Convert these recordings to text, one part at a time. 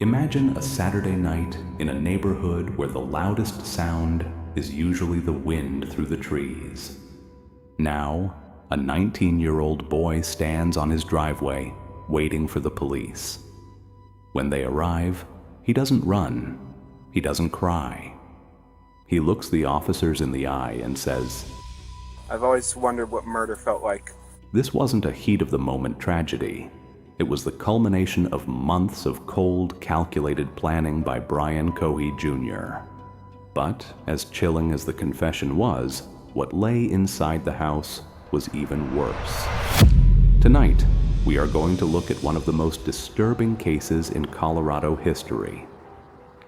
Imagine a Saturday night in a neighborhood where the loudest sound is usually the wind through the trees. Now, a 19-year-old boy stands on his driveway, waiting for the police. When they arrive, he doesn't run. He doesn't cry. He looks the officers in the eye and says, "I've always wondered what murder felt like." This wasn't a heat-of-the-moment tragedy. It was the culmination of months of cold, calculated planning by Brian Cohee Jr. But, as chilling as the confession was, what lay inside the house was even worse. Tonight, we are going to look at one of the most disturbing cases in Colorado history.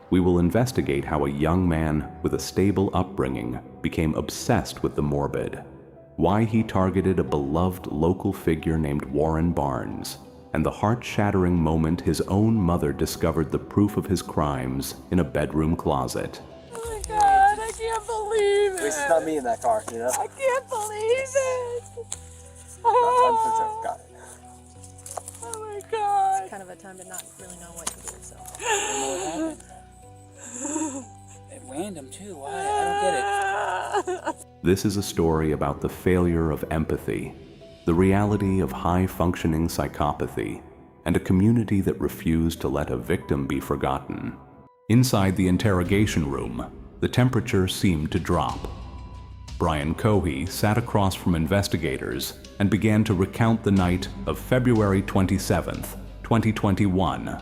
We will investigate how a young man with a stable upbringing became obsessed with the morbid, why he targeted a beloved local figure named Warren Barnes, and the heart-shattering moment his own mother discovered the proof of his crimes in a bedroom closet. Oh my God, I can't believe it. It's not me in that car, you know? I can't believe it. I'm got it. Oh my God. It's kind of a time to not really know what to do, so. I don't know what happened. At random too, why? I don't get it. This is a story about the failure of empathy, the reality of high-functioning psychopathy, and a community that refused to let a victim be forgotten. Inside the interrogation room, the temperature seemed to drop. Brian Cohee sat across from investigators and began to recount the night of February 27th, 2021.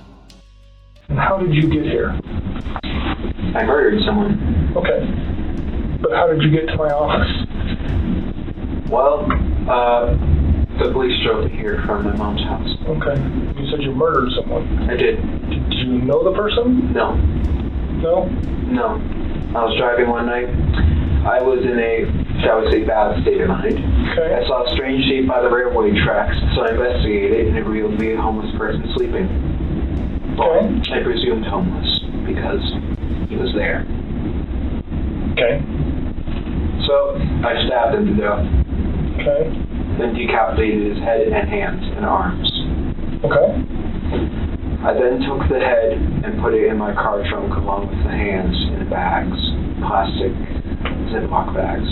How did you get here? I murdered someone. Okay. But how did you get to my office? Well, the police drove me here from my mom's house. Okay. You said you murdered someone. I did. Did you know the person? No. No? No. I was driving one night. I was in a, shall we say, bad state of mind. Okay. I saw a strange shape by the railway tracks, so I investigated, and it revealed to be a homeless person sleeping. Well, I presumed homeless, because he was there. Okay. So, I stabbed him to death. Okay. Then decapitated his head and hands and arms. Okay. I then took the head and put it in my car trunk along with the hands in bags, plastic Ziploc bags.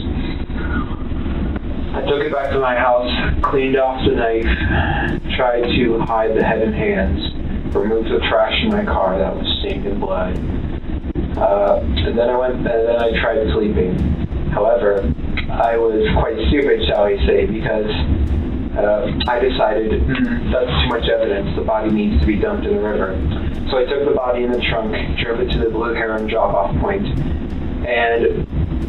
I took it back to my house, cleaned off the knife, tried to hide the head and hands, removed the trash in my car that was stained in blood, and then I tried sleeping. However, I was quite stupid, shall we say, because I decided that's too much evidence. The body needs to be dumped in the river. So I took the body in the trunk, drove it to the Blue Heron drop-off point, and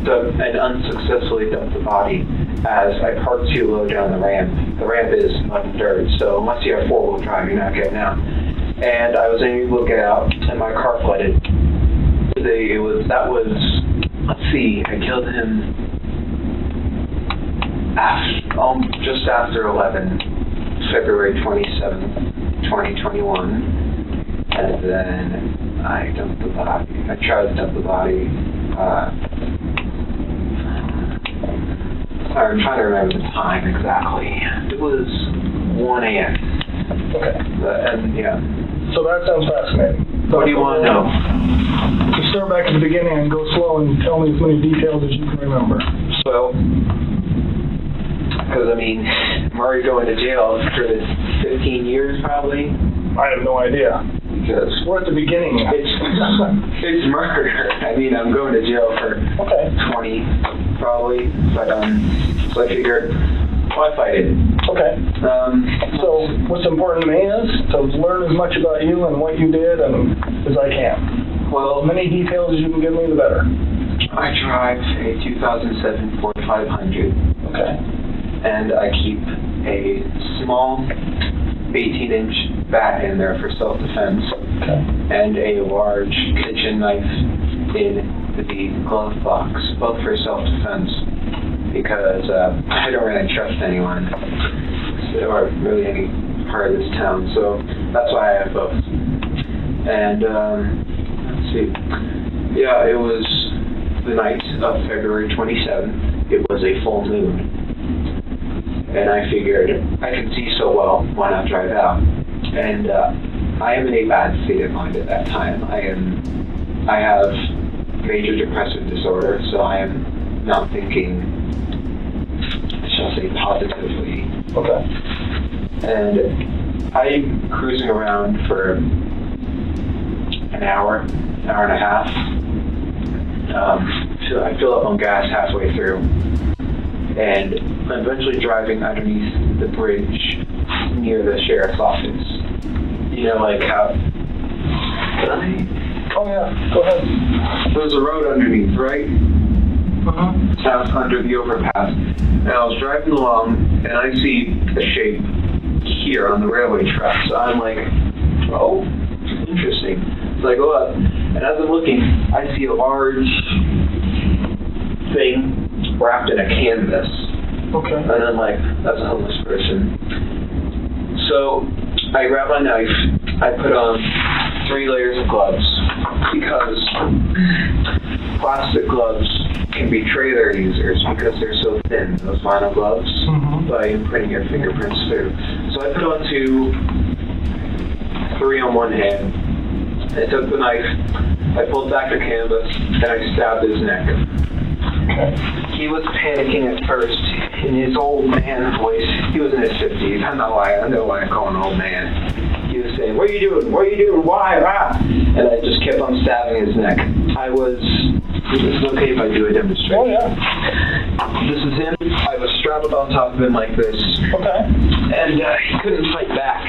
unsuccessfully dumped the body as I parked too low down the ramp. The ramp is mud and dirt, so unless you have four-wheel drive, you're not getting out. And I was unable to get out, and my car flooded. I killed him just after 11, February 27th, 2021, and then I dumped the body. I tried to dump the body. I'm trying to remember the time exactly. It was 1 a.m. Okay. And yeah. So that sounds fascinating. What do you want to know? To start back at the beginning and go slow and tell me as many details as you can remember. So, because I'm already going to jail for this 15 years probably. I have no idea. Because We're at the beginning. it's murder. I'm going to jail for 20 probably. But so I figured, why fight it? Okay. So what's important to me is to learn as much about you and what you did as I can. Well, As many details as you can give me, the better. I drive a 2007 Ford 500. Okay. And I keep a small 18-inch bat in there for self-defense. Okay. And a large kitchen knife in the glove box, both for self-defense, because I don't really trust anyone, or really any part of this town, so that's why I have both. And, let's see, yeah, it was the night of February 27th. It was a full moon, and I figured I could see so well, why not drive out? And I am in a bad state of mind at that time. I have major depressive disorder, so I am not thinking, I shall say, positively. Okay. And I'm cruising around for an hour and a half. So I fill up on gas halfway through, and I'm eventually driving underneath the bridge near the sheriff's office. You know, like how... Can I? Oh yeah, go ahead. There's a road underneath, right? Out under the overpass. And I was driving along, and I see a shape here on the railway track. So I'm like, oh, interesting. So I go up, and as I'm looking, I see a large thing wrapped in a canvas. Okay. And I'm like, that's a homeless person. So I grab my knife, I put on 3 layers of gloves, because plastic gloves can betray their users because they're so thin, those vinyl gloves, by imprinting your fingerprints through. So I put on 3 on one hand. I took the knife, I pulled back the canvas, and I stabbed his neck. Okay. He was panicking at first in his old man voice. He was in his 50s. I'm not lying. I know why I call him old man. He was saying, "What are you doing? What are you doing? Why? Ah!" And I just kept on stabbing his neck. Is it okay if I do a demonstration? Oh yeah. This is him. I was strapped on top of him like this. Okay. And he couldn't fight back.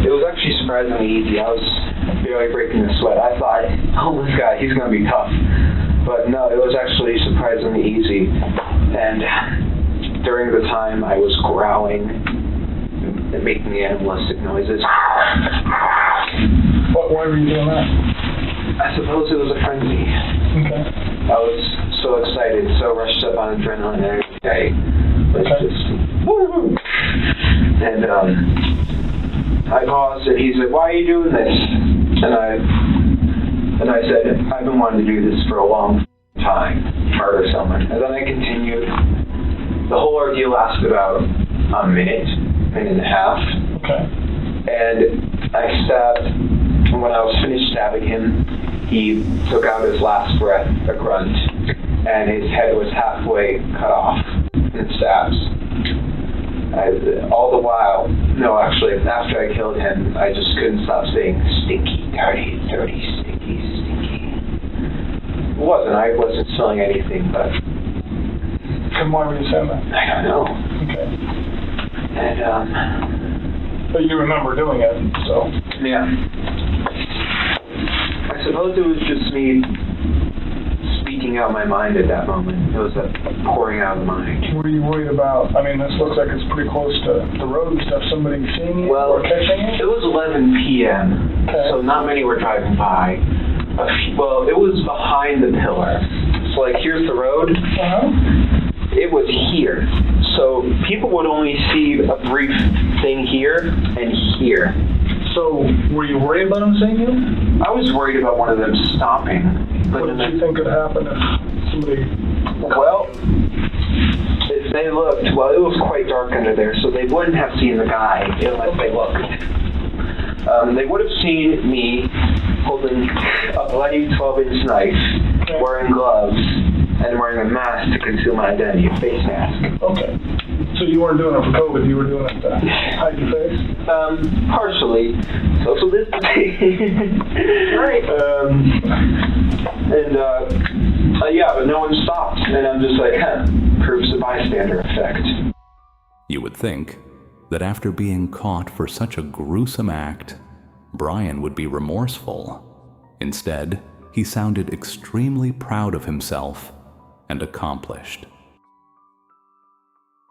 It was actually surprisingly easy. I was barely breaking a sweat. I thought, oh, this guy, he's going to be tough. But no, it was actually surprisingly easy. And during the time, I was growling and making animalistic noises. Why were you doing that? I suppose it was a frenzy. Okay. I was so excited, so rushed up on adrenaline every day. It's just, woo! And I paused, and he said, "Why are you doing this?" And I said, "I've been wanting to do this for a long time, murder someone." And then I continued. The whole ordeal lasted about a minute and a half. Okay. And I stabbed, and when I was finished stabbing him, he took out his last breath, a grunt, and his head was halfway cut off in stabs. All the while, no, actually, after I killed him, I just couldn't stop saying, "Stinky, dirty, dirty, stinky, stinky." I wasn't smelling anything, but... And why were you saying that? I don't know. Okay. And, But you remember doing it, so... yeah. I suppose it was just me speaking out my mind at that moment. It was a pouring out of the mind. Were you worried about, I mean, this looks like it's pretty close to the road and stuff, somebody seeing you or catching you? It was 11 p.m., Okay. so not many were driving by. Well, it was behind the pillar. So, like, here's the road. It was here. So people would only see a brief thing here and here. So, were you worried about them seeing you? I was worried about one of them stopping. But What did you think could happen if somebody... Well, if they looked, well, it was quite dark under there, so they wouldn't have seen the guy unless they looked. They would have seen me holding a bloody 12-inch knife, wearing gloves, and wearing a mask to conceal my identity, a face mask. Okay. So you weren't doing it for COVID, you were doing it to hide your face? Partially. Social distancing. Right. Yeah, but no one stopped. And I'm just like, proves the bystander effect. You would think that after being caught for such a gruesome act, Brian would be remorseful. Instead, he sounded extremely proud of himself and accomplished.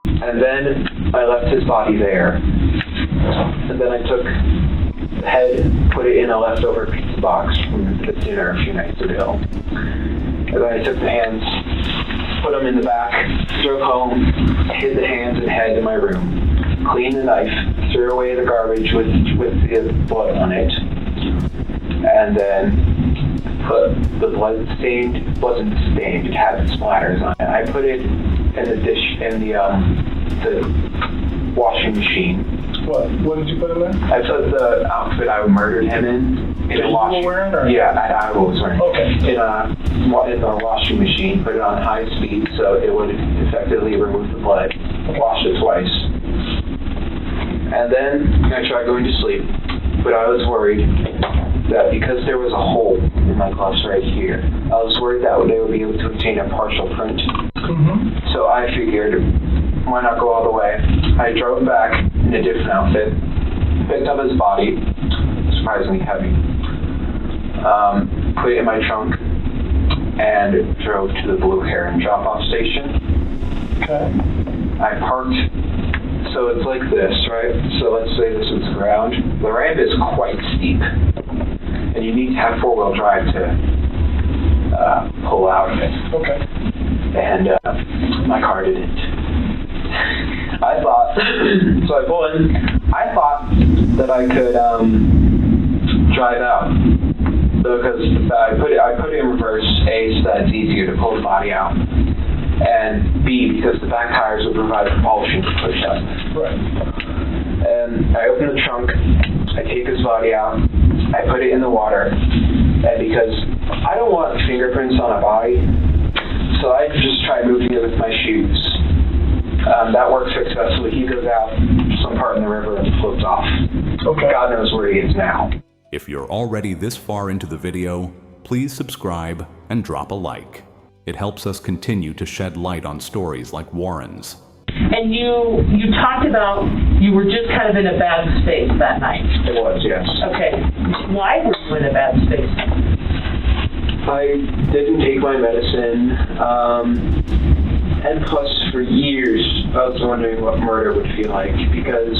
And then I left his body there. And then I took the head, put it in a leftover pizza box from the dinner a few nights ago. And then I took the hands, put them in the back, drove home, hid the hands and head in my room, cleaned the knife, threw away the garbage with the blood on it, and then put the blood stained, wasn't stained, it had splatters on it. I put it in the dish, in the washing machine What did you put in there? I put the outfit I murdered him in That a you washing. were wearing, or? Yeah, I was wearing. Okay. In a washing machine, put it on high speed so it would effectively remove the blood. Wash it twice. And then I tried going to sleep, but I was worried that because there was a hole in my gloves right here, I was worried that they would be able to obtain a partial print. Mm-hmm. So I figured, why not go all the way? I drove back in a different outfit, picked up his body, surprisingly heavy, put it in my trunk, and drove to the Blue Heron drop-off station. Okay. I parked, so it's like this, right? So let's say this is the ground. The ramp is quite steep, and you need to have four-wheel drive to pull out of it. Okay. And my car didn't. I thought, so I pull in, I thought that I could drive out. Because I put it in reverse, A, so that it's easier to pull the body out, and B, because the back tires would provide propulsion to push up. Right. And I open the trunk, I take his body out, I put it in the water, and because I don't want fingerprints on a body, so I just tried moving it with my shoes. That worked successfully. He goes out some part in the river and floats off. Okay. God knows where he is now. If you're already this far into the video, please subscribe and drop a like. It helps us continue to shed light on stories like Warren's. And you talked about you were just kind of in a bad space that night. It was, yes. Okay. Why were you in a bad space? I didn't take my medicine, and plus for years I was wondering what murder would feel like, because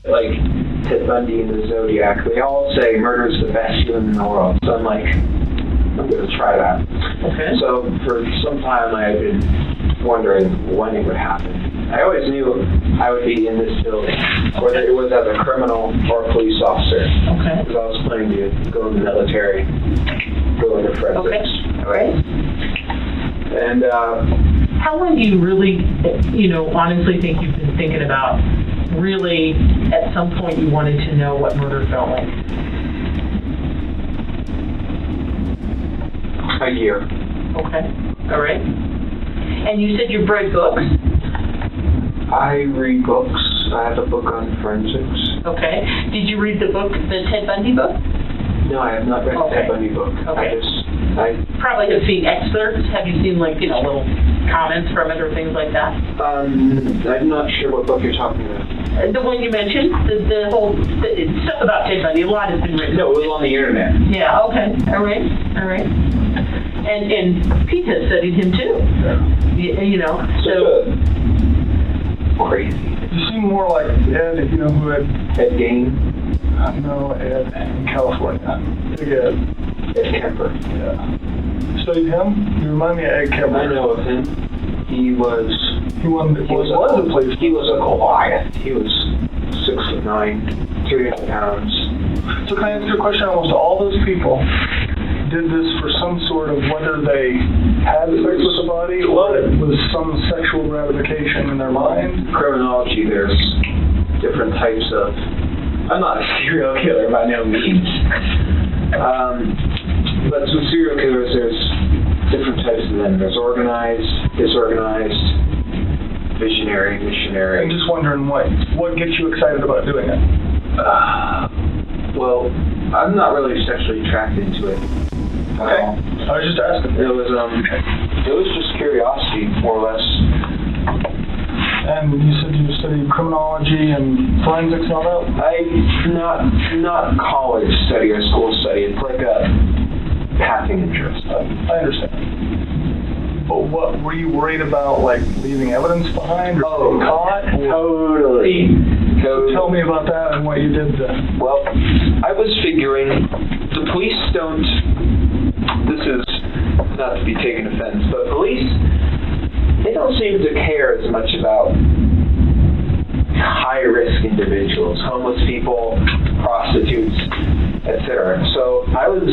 like Ted Bundy and the Zodiac, they all say murder is the best feeling in the world. So I'm like, I'm going to try that. Okay. So for some time I had been wondering when it would happen. I always knew I would be in this building, whether it was as a criminal or a police officer. Okay. Because I was planning to go in the military, go into forensics. Okay. All right. And How long do you really, honestly think you've been thinking about really at some point you wanted to know what murder felt like? a year. Okay. All right. And you said you've read books? I read books. I have a book on forensics. Okay. Did you read the book, the Ted Bundy book? No, I have not read the Ted Bundy book. Okay. I Probably have seen excerpts. Have you seen little comments from it or things like that? I'm not sure what book you're talking about. The one you mentioned, the whole stuff about Ted Bundy. A lot has been written. No, it was on the internet. Yeah. Okay. All right. All right. And Pete has studied him too. Yeah. So. Crazy. You seem more like Ed, if you know who Ed Gain. No, Ed in California. Big Ed. Ed Kemper. Yeah. Studied him? You remind me of Ed Kemper. I know of him. He was a Goliath. He was 6'9", 300 pounds. So can I ask you a question? Almost all those people did this for some sort of, whether they had sex with the body or it was some sexual gratification in their mind. Criminology, there's different types of. I'm not a serial killer by no means. But with serial killers, there's different types of them. There's organized, disorganized, visionary, missionary. I'm just wondering what gets you excited about doing it? Well, I'm not really sexually attracted to it. Okay. I was just asking. It was just curiosity, more or less. And you said you studied criminology and forensics and all that? Not college study or school study. It's like a passing interest. I understand. But what were you worried about, like leaving evidence behind or being caught? Totally. Tell me about that and what you did then. Well, I was figuring the police don't. This is not to be taken offense, but police, they don't seem to care as much about high-risk individuals, homeless people, prostitutes, etc. So I was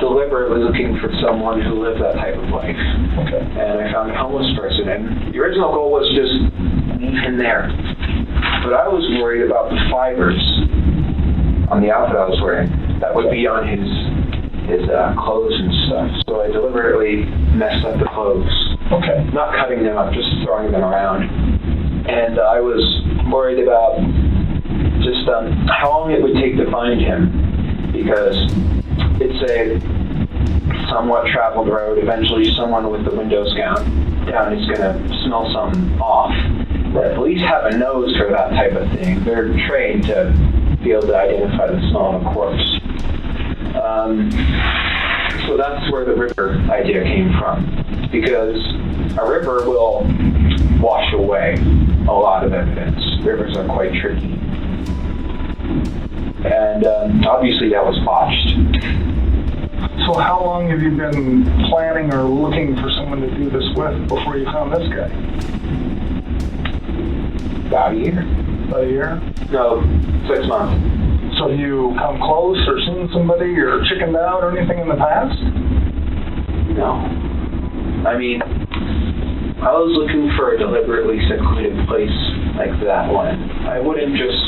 deliberately looking for someone who lived that type of life. Okay. And I found a homeless person, and the original goal was just leave him there. But I was worried about the fibers on the outfit I was wearing that would be on his clothes and stuff. So I deliberately messed up the clothes. Okay. Not cutting them up, just throwing them around. And I was worried about just how long it would take to find him, because it's a somewhat traveled road. Eventually someone with the windows down is going to smell something off. The police have a nose for that type of thing. They're trained to be able to identify the smell of a corpse. So that's where the river idea came from, because a river will wash away a lot of evidence. Rivers are quite tricky. And obviously that was botched. So how long have you been planning or looking for someone to do this with before you found this guy? About a year. About a year? No, 6 months. So have you come close or seen somebody or chickened out or anything in the past? No. I mean, I was looking for a deliberately secluded place like that one. I wouldn't just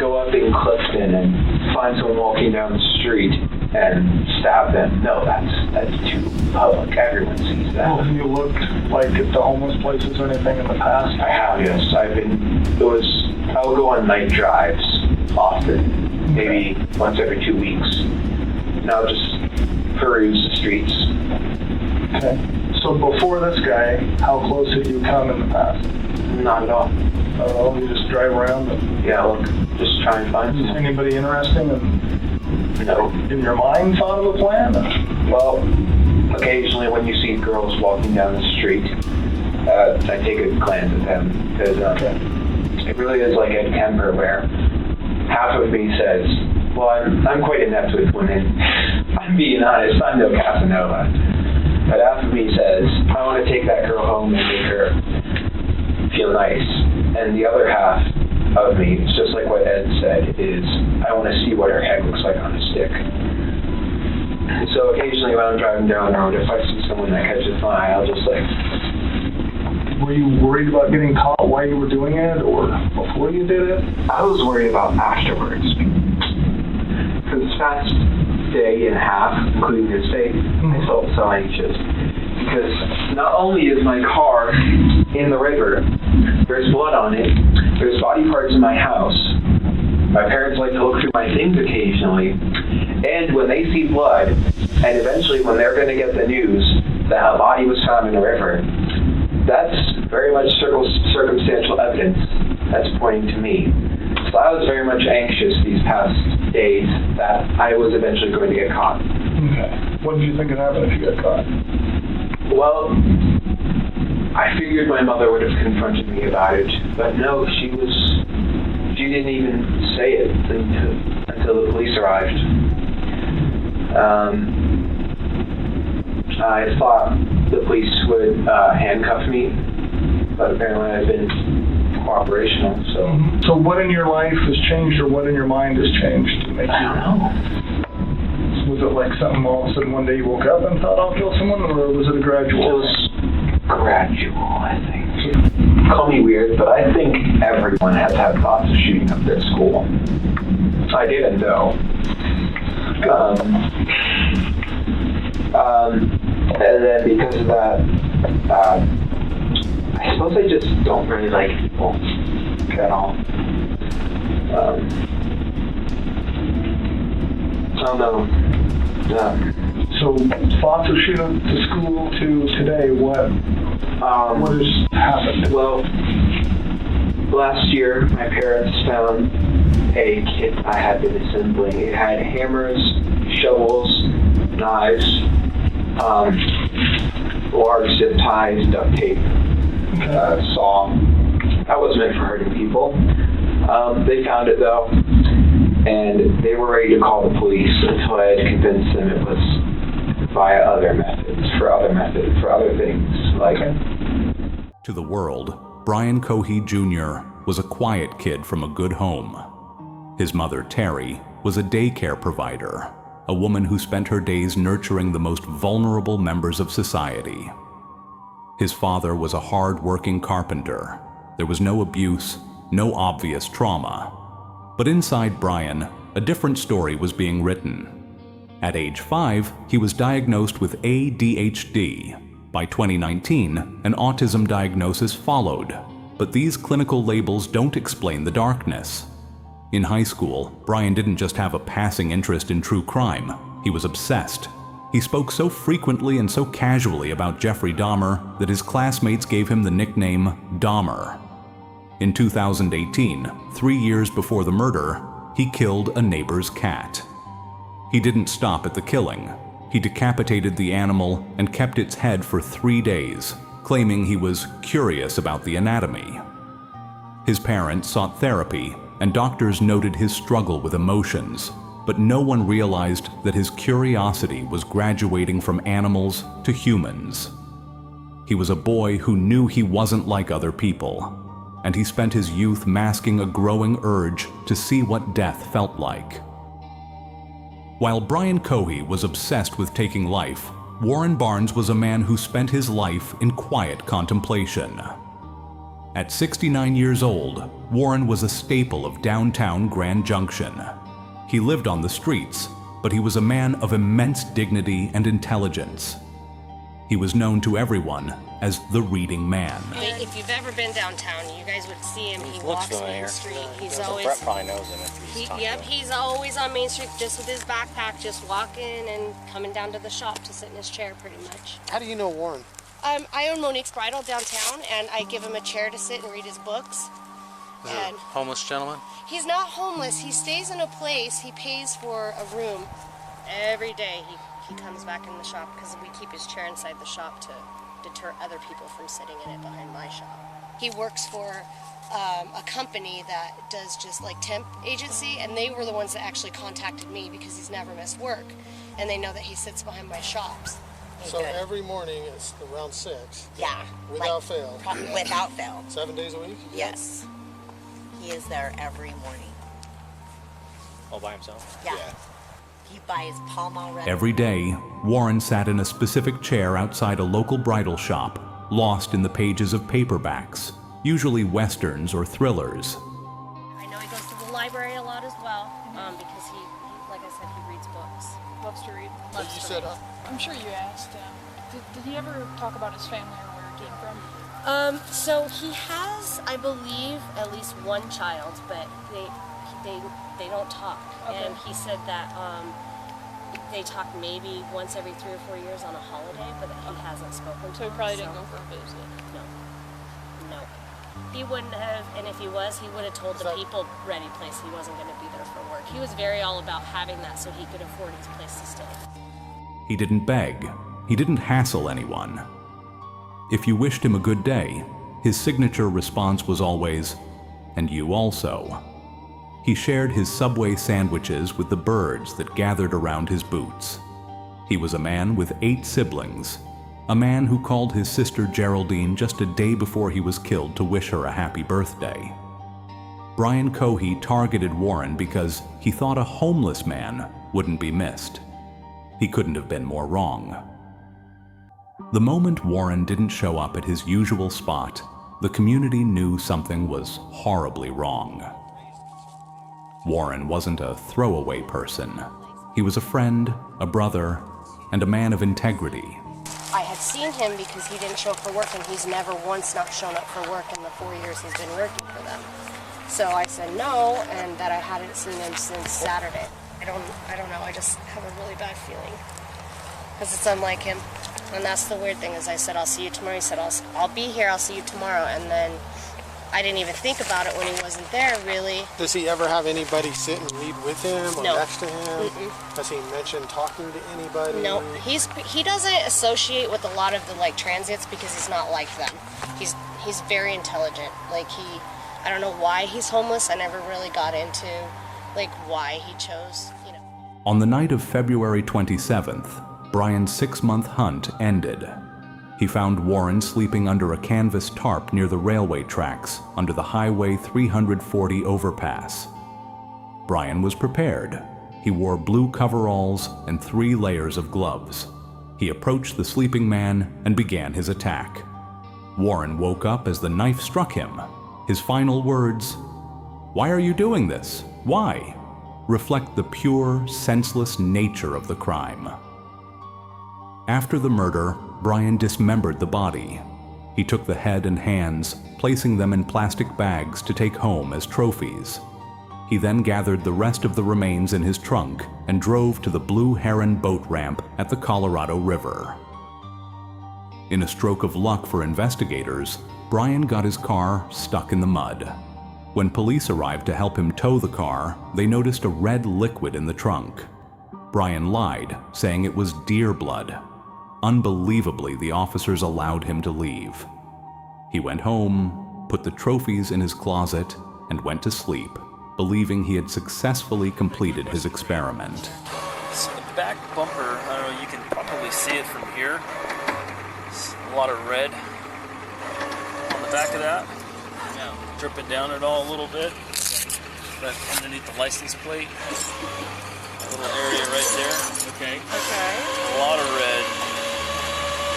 go up in Clifton and find someone walking down the street and stab them. No, that's too public. Everyone sees that. Well, have you looked like at the homeless places or anything in the past? I have, yes. I would go on night drives often, maybe once every 2 weeks. And I'll just peruse the streets. Okay. So before this guy, how close have you come in the past? Not at all. Oh, you just drive around and Yeah, look, just try and find is someone. anybody interesting and No. in your mind thought of a plan? Well, occasionally when you see girls walking down the street, I take a glance at them, because it really is like Ed Kemper, where half of me says, well, I'm quite inept with women. I'm being honest, I'm no Casanova. But half of me says, I want to take that girl home and make her feel nice. And the other half of me, it's just like what Ed said, is I want to see what her head looks like on a stick. So occasionally when I'm driving down the road, if I see someone that catches my eye, I'll just like... Were you worried about getting caught while you were doing it or before you did it? I was worried about afterwards. For this past day and a half, including this day, I felt so anxious. Because not only is my car in the river, there's blood on it, there's body parts in my house. My parents like to look through my things occasionally. And when they see blood, and eventually when they're going to get the news that a body was found in the river, that's very much circumstantial evidence that's pointing to me. So I was very much anxious these past days that I was eventually going to get caught. Okay. What did you think would happen if you got caught? Well, I figured my mother would have confronted me about it, but no, she didn't even say it until the police arrived. I thought the police would handcuff me, but apparently I've been cooperational, so... So what in your life has changed or what in your mind has changed to make I don't know. Was it like something all of a sudden one day you woke up and thought I'll kill someone, or was it a gradual? It was gradual, I think. Call me weird, but I think everyone has had thoughts of shooting up their school. I didn't, though. And then because of that, I suppose I just don't really like people at all. I don't know. So thoughts of shooting up to school to today, what has happened? Well, last year my parents found a kit I had been assembling. It had hammers, shovels, knives, large zip ties, duct tape, saw. That was meant for hurting people. They found it though, and they were ready to call the police until I had convinced them it was via other methods, for other things, like... To the world, Brian Cohee Jr. was a quiet kid from a good home. His mother, Terry, was a daycare provider, a woman who spent her days nurturing the most vulnerable members of society. His father was a hard-working carpenter. There was no abuse, no obvious trauma. But inside Brian, a different story was being written. At age 5, he was diagnosed with ADHD. By 2019, an autism diagnosis followed, but these clinical labels don't explain the darkness. In high school, Brian didn't just have a passing interest in true crime, he was obsessed. He spoke so frequently and so casually about Jeffrey Dahmer that his classmates gave him the nickname Dahmer. In 2018, 3 years before the murder, he killed a neighbor's cat. He didn't stop at the killing. He decapitated the animal and kept its head for 3 days, claiming he was curious about the anatomy. His parents sought therapy, and doctors noted his struggle with emotions, but no one realized that his curiosity was graduating from animals to humans. He was a boy who knew he wasn't like other people, and he spent his youth masking a growing urge to see what death felt like. While Brian Cohee was obsessed with taking life, Warren Barnes was a man who spent his life in quiet contemplation. At 69 years old, Warren was a staple of downtown Grand Junction. He lived on the streets, but he was a man of immense dignity and intelligence. He was known to everyone as the reading man. If you've ever been downtown, you guys would see him. He walks Main Street. He's always. Brett probably knows him if he's talking. Yep, he's always on Main Street, just with his backpack, just walking and coming down to the shop to sit in his chair, pretty much. How do you know Warren? I own Monique's Bridal downtown, and I give him a chair to sit and read his books. Is it a homeless gentleman? He's not homeless. He stays in a place. He pays for a room every day. He comes back in the shop because we keep his chair inside the shop to deter other people from sitting in it behind my shop. He works for a company that does just like temp agency, and they were the ones that actually contacted me because he's never missed work, and they know that he sits behind my shops. So every morning it's around 6? Yeah. Without fail? Without fail. 7 days a week? Yes. He is there every morning. All by himself? Yeah. He buys Pall Mall red. Every day, Warren sat in a specific chair outside a local bridal shop, lost in the pages of paperbacks, usually westerns or thrillers. I know he goes to the library a lot as well, because he, like I said, he reads books. Loves to read. So you said, I'm sure you asked him. Did he ever talk about his family or where he came from? So he has, I believe, at least one child, but they don't talk. Okay. And he said that they talk maybe once every 3 or 4 years on a holiday, but that he hasn't spoken to So he him, probably didn't go for a visit. No. He wouldn't have, and if he was, he would have told the people ready place he wasn't going to be there for work. He was very all about having that so he could afford his place to stay. He didn't beg. He didn't hassle anyone. If you wished him a good day, his signature response was always, "And you also." He shared his Subway sandwiches with the birds that gathered around his boots. He was a man with 8 siblings, a man who called his sister Geraldine just a day before he was killed to wish her a happy birthday. Brian Cohee targeted Warren because he thought a homeless man wouldn't be missed. He couldn't have been more wrong. The moment Warren didn't show up at his usual spot, the community knew something was horribly wrong. Warren wasn't a throwaway person. He was a friend, a brother, and a man of integrity. I had seen him because he didn't show up for work, and he's never once not shown up for work in the 4 years he's been working for them. So I said no, and that I hadn't seen him since Saturday. I don't know, I just have a really bad feeling. Because it's unlike him. And that's the weird thing, is I said, I'll see you tomorrow. He said, I'll be here, I'll see you tomorrow. And then I didn't even think about it when he wasn't there, really. Does he ever have anybody sit and read with him or No. next to him? Mm-mm. Does he mention talking to anybody? No, he doesn't associate with a lot of the transients because he's not like them. He's very intelligent. I don't know why he's homeless. I never really got into why he chose, On the night of February 27th, Brian's 6-month hunt ended. He found Warren sleeping under a canvas tarp near the railway tracks under the Highway 340 overpass. Brian was prepared. He wore blue coveralls and 3 layers of gloves. He approached the sleeping man and began his attack. Warren woke up as the knife struck him. his final words, "Why are you doing this? Why?" reflect the pure, senseless nature of the crime. After the murder, Brian dismembered the body. He took the head and hands, placing them in plastic bags to take home as trophies. He then gathered the rest of the remains in his trunk and drove to the Blue Heron boat ramp at the Colorado River. In a stroke of luck for investigators, Brian got his car stuck in the mud. When police arrived to help him tow the car, they noticed a red liquid in the trunk. Brian lied, saying it was deer blood. Unbelievably, the officers allowed him to leave. He went home, put the trophies in his closet, and went to sleep, believing he had successfully completed his experiment. So the back bumper, I don't know, you can probably see it from here. It's a lot of red on the back of that. Yeah, dripping down it all a little bit. But underneath the license plate, a little area right there. Okay. Okay. A lot of red,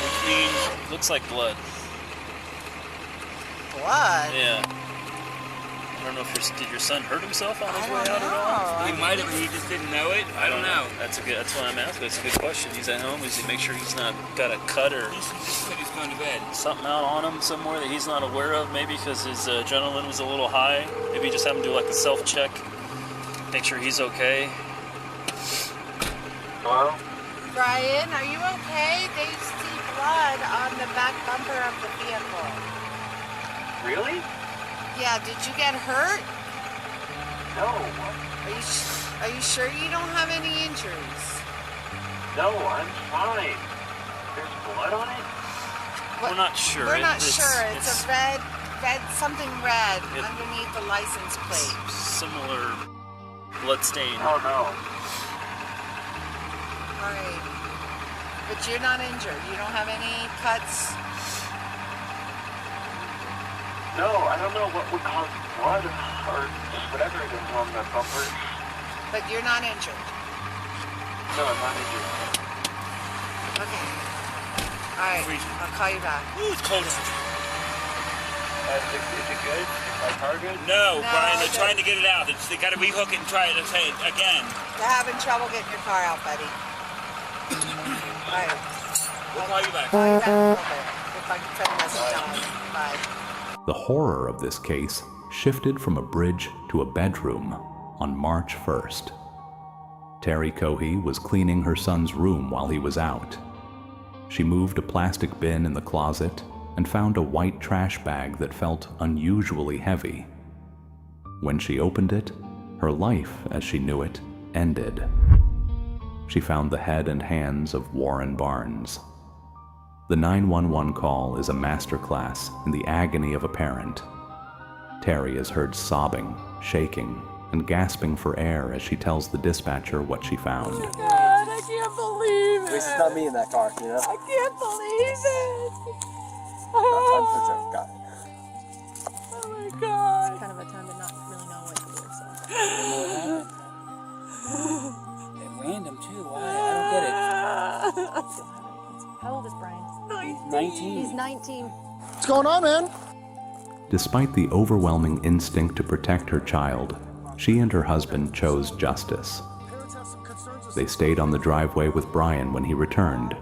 which means looks like blood. Blood? Yeah. I don't know if did your son hurt himself on his way out at all? He might have, he just didn't know it. I don't know. That's what I'm asking. That's a good question. He's at home. Is he make sure he's not got a cut or Just said he's going to bed. something out on him somewhere that he's not aware of? Maybe because his adrenaline was a little high. Maybe just have him do like a self-check. Make sure he's okay. Hello? Brian, are you okay? They see blood on the back bumper of the vehicle. Really? Yeah, did you get hurt? No. Are you sure you don't have any injuries? No, I'm fine. There's blood on it? We're not sure. We're not sure. It's a red, something red It- underneath the license plate. similar blood stain. Oh, no. All right. But you're not injured. You don't have any cuts. No, I don't know what would cause blood or whatever it is on the bumper. But you're not injured. No, I'm not injured. Okay. All right. I'll call you back. Ooh, it's cold. Is it good? My car good? No, No, Brian, they're they- trying to get it out. They got to rehook it and try it again. They're having trouble getting your car out, buddy. All right. We'll call you back. Call you back in a little bit. If I can send a message down. Bye. The horror of this case shifted from a bridge to a bedroom on March 1st. Terry Cohee was cleaning her son's room while he was out. She moved a plastic bin in the closet and found a white trash bag that felt unusually heavy. When she opened it, her life, as she knew it, ended. She found the head and hands of Warren Barnes. The 911 call is a masterclass in the agony of a parent. Terry is heard sobbing, shaking, and gasping for air as she tells the dispatcher what she found. God, I can't believe it. This is not me in that car, you know? I can't believe it. I'm concerned. Got it. Oh my God. It's kind of a time to not really know what to do, so. At random too. Why? I don't get it. How old is Brian? 19. He's 19. What's going on, man? Despite the overwhelming instinct to protect her child, she and her husband chose justice. They stayed on the driveway with Brian when he returned,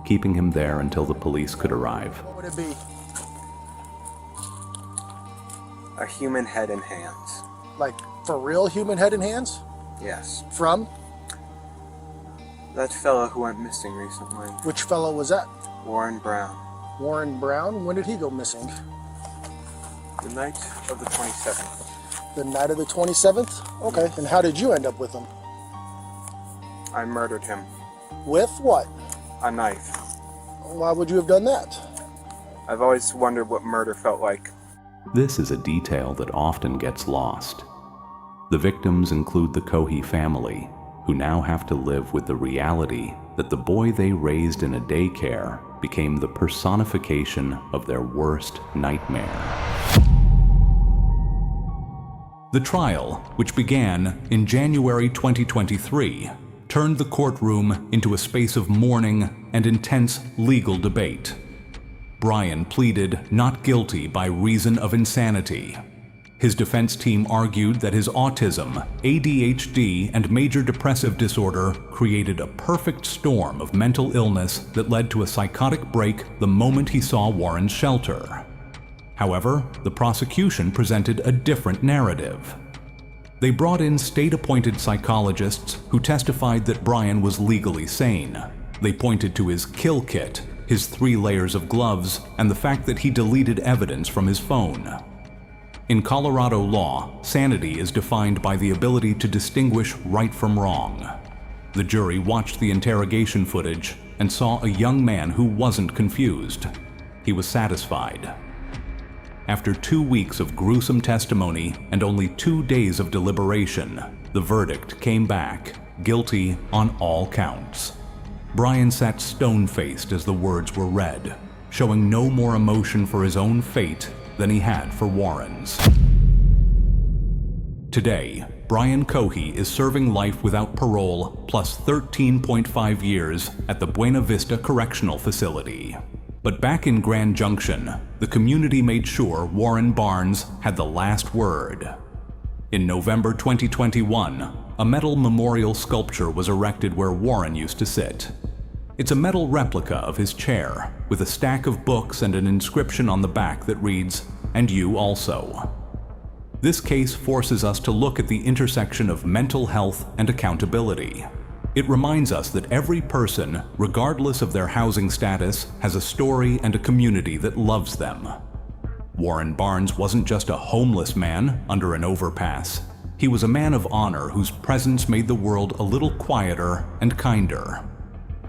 keeping him there until the police could arrive. What would it be? A human head and hands. Like, for real human head and hands? Yes. From? That fellow who went missing recently. Which fellow was that? Warren Brown. Warren Brown? When did he go missing? The night of the 27th. The night of the 27th? Okay, and how did you end up with him? I murdered him. With what? A knife. Why would you have done that? I've always wondered what murder felt like. This is a detail that often gets lost. The victims include the Cohee family, who now have to live with the reality that the boy they raised in a daycare became the personification of their worst nightmare. The trial, which began in January 2023, turned the courtroom into a space of mourning and intense legal debate. Brian pleaded not guilty by reason of insanity, His defense team argued that his autism, ADHD, and major depressive disorder created a perfect storm of mental illness that led to a psychotic break the moment he saw Warren's shelter. However, the prosecution presented a different narrative. They brought in state-appointed psychologists who testified that Brian was legally sane. They pointed to his kill kit, his 3 layers of gloves, and the fact that he deleted evidence from his phone. In Colorado law, sanity is defined by the ability to distinguish right from wrong. The jury watched the interrogation footage and saw a young man who wasn't confused. He was satisfied. After 2 weeks of gruesome testimony and only 2 days of deliberation, the verdict came back, guilty on all counts. Brian sat stone-faced as the words were read, showing no more emotion for his own fate than he had for Warren's. Today, Brian Cohee is serving life without parole plus 13.5 years at the Buena Vista Correctional Facility. But back in Grand Junction, the community made sure Warren Barnes had the last word. In November 2021, a metal memorial sculpture was erected where Warren used to sit. It's a metal replica of his chair, with a stack of books and an inscription on the back that reads, "And you also." This case forces us to look at the intersection of mental health and accountability. It reminds us that every person, regardless of their housing status, has a story and a community that loves them. Warren Barnes wasn't just a homeless man under an overpass. He was a man of honor whose presence made the world a little quieter and kinder.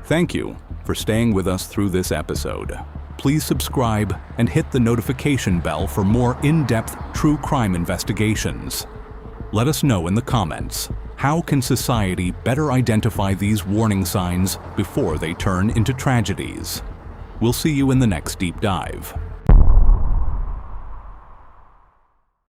Thank you for staying with us through this episode. Please subscribe and hit the notification bell for more in-depth true crime investigations. Let us know in the comments, how can society better identify these warning signs before they turn into tragedies? We'll see you in the next deep dive.